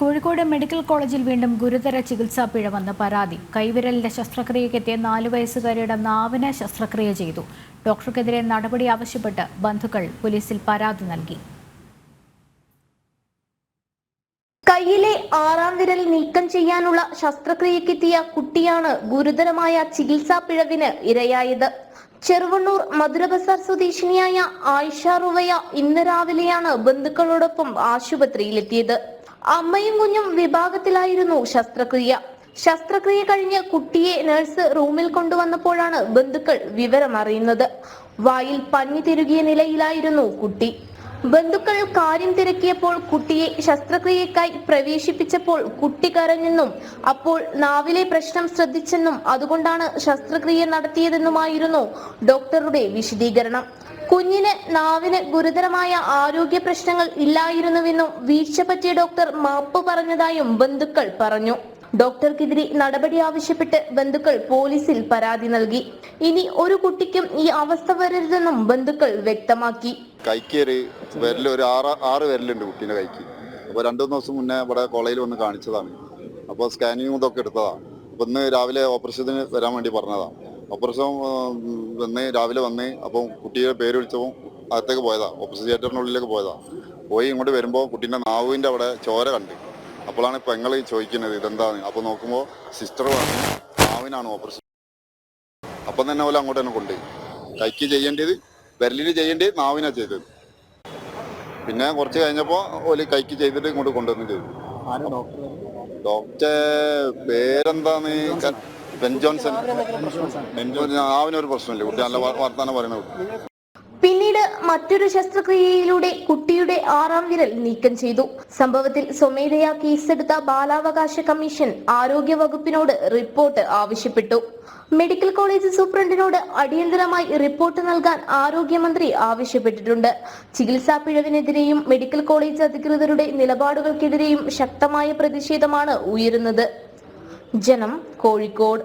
Kozhikode medical കോളേജിൽ വീണ്ടും ഗുരുതര ചികിത്സാ പിഴവെന്ന് പരാതി. കൈവിരലിന്റെ ശസ്ത്രക്രിയക്കെത്തിയ 4 വയസ്സുകാരിയുടെ നാവിന് ശസ്ത്രക്രിയ ചെയ്തു. ഡോക്ടർക്കെതിരെ നടപടി ആവശ്യപ്പെട്ട് ബന്ധുക്കൾ പോലീസിൽ പരാതി നൽകി. കൈയിലെ 6-ാം വിരൽ നീക്കം ചെയ്യാനുള്ള ശസ്ത്രക്രിയക്കെത്തിയ കുട്ടിയാണ് ഗുരുതരമായ ചികിത്സാ പിഴവിന് ഇരയായത്. ചെറുവണ്ണൂർ മധുരബസാർ സ്വദേശിനിയായ ആയിഷ റുവയ ഇന്ന് രാവിലെയാണ് ബന്ധുക്കളോടൊപ്പം ആശുപത്രിയിലെത്തിയത്. അമ്മയും കുഞ്ഞും വിഭാഗത്തിലായിരുന്നു ശസ്ത്രക്രിയ കഴിഞ്ഞ് കുട്ടിയെ നഴ്സ് റൂമിൽ കൊണ്ടുവന്നപ്പോഴാണ് ബന്ധുക്കൾ വിവരം അറിയുന്നത്. വായിൽ പഞ്ഞി തിരുകിയ നിലയിലായിരുന്നു കുട്ടി. ബന്ധുക്കൾ കാര്യം തിരക്കിയപ്പോൾ കുട്ടിയെ ശസ്ത്രക്രിയക്കായി പ്രവേശിപ്പിച്ചപ്പോൾ കുട്ടി കരഞ്ഞെന്നും അപ്പോൾ നാവിലെ പ്രശ്നം ശ്രദ്ധിച്ചെന്നും അതുകൊണ്ടാണ് ശസ്ത്രക്രിയ നടത്തിയതെന്നുമായിരുന്നു ഡോക്ടറുടെ വിശദീകരണം. കുഞ്ഞിന് നാവിന് ഗുരുതരമായ ആരോഗ്യ പ്രശ്നങ്ങൾ ഇല്ലായിരുന്നുവെന്നും വീഴ്ച പറ്റിയ ഡോക്ടർ മാപ്പ് പറഞ്ഞതായും ബന്ധുക്കൾ പറഞ്ഞു. ഡോക്ടർക്കെതിരെ നടപടി ആവശ്യപ്പെട്ട് ബന്ധുക്കൾ പോലീസിൽ പരാതി നൽകി. ഇനി ഒരു കുട്ടിക്കും ഈ അവസ്ഥ വരരുതെന്നും ബന്ധുക്കൾ വ്യക്തമാക്കി. കൈക്ക് ഒരു ആറ് വിരലുണ്ട് കുട്ടീൻ്റെ കൈക്ക്. അപ്പോൾ 2-3 ദിവസം മുന്നേ ഇവിടെ കോളേജിൽ വന്ന് കാണിച്ചതാണ്. അപ്പോൾ സ്കാനിങ്ങും ഇതൊക്കെ എടുത്തതാണ്. അപ്പോൾ ഇന്ന് രാവിലെ ഓപ്പറേഷത്തിന് വരാൻ വേണ്ടി പറഞ്ഞതാണ്. ഓപ്പറേഷൻ രാവിലെ വന്ന് അപ്പം കുട്ടിയുടെ പേര് വിളിച്ചപ്പോൾ അകത്തേക്ക് പോയതാണ്. ഓപ്പറേഷൻ തിയേറ്ററിനുള്ളിലേക്ക് പോയതാണ്. പോയി ഇങ്ങോട്ട് വരുമ്പോൾ കുട്ടീൻ്റെ നാവിൻ്റെ അവിടെ ചോര കണ്ട്. അപ്പോഴാണ് പെങ്ങൾ ചോദിക്കുന്നത് ഇതെന്താണ്. അപ്പോൾ നോക്കുമ്പോൾ സിസ്റ്റർ പറഞ്ഞു നാവിനാണ് ഓപ്പറേഷൻ. അപ്പം തന്നെ പോലെ അങ്ങോട്ട് തന്നെ കൊണ്ടുപോയി. കൈക്ക് ചെയ്യേണ്ടത് വിരലിൽ ചെയ്യേണ്ടത് നാവിനാണ് ചെയ്തത്. പിന്നെ കുറച്ച് കഴിഞ്ഞപ്പോൾ ഓല് കൈക്ക് ചെയ്തിട്ട് ഇങ്ങോട്ട് കൊണ്ടുവന്ന് ചെയ്തു. ഡോക്ടറെ പേരെന്താന്ന് ബെൻജോൺസൺ. നാവിനൊരു പ്രശ്നമില്ല. കുട്ടി നല്ല വർത്താനം പറയുന്നത്. പിന്നീട് മറ്റൊരു ശസ്ത്രക്രിയയിലൂടെ കുട്ടിയുടെ 6-ാം വിരൽ നീക്കം ചെയ്തു. സംഭവത്തിൽ സ്വമേധയാ കേസെടുത്ത ബാലാവകാശ കമ്മീഷൻ ആരോഗ്യ വകുപ്പിനോട് റിപ്പോർട്ട് ആവശ്യപ്പെട്ടു. മെഡിക്കൽ കോളേജ് സൂപ്രണ്ടിനോട് അടിയന്തരമായി റിപ്പോർട്ട് നൽകാൻ ആരോഗ്യമന്ത്രി ആവശ്യപ്പെട്ടിട്ടുണ്ട്. ചികിത്സാ പിഴവിനെതിരെയും മെഡിക്കൽ കോളേജ് അധികൃതരുടെ നിലപാടുകൾക്കെതിരെയും ശക്തമായ പ്രതിഷേധമാണ് ഉയരുന്നത്. ജനം, കോഴിക്കോട്.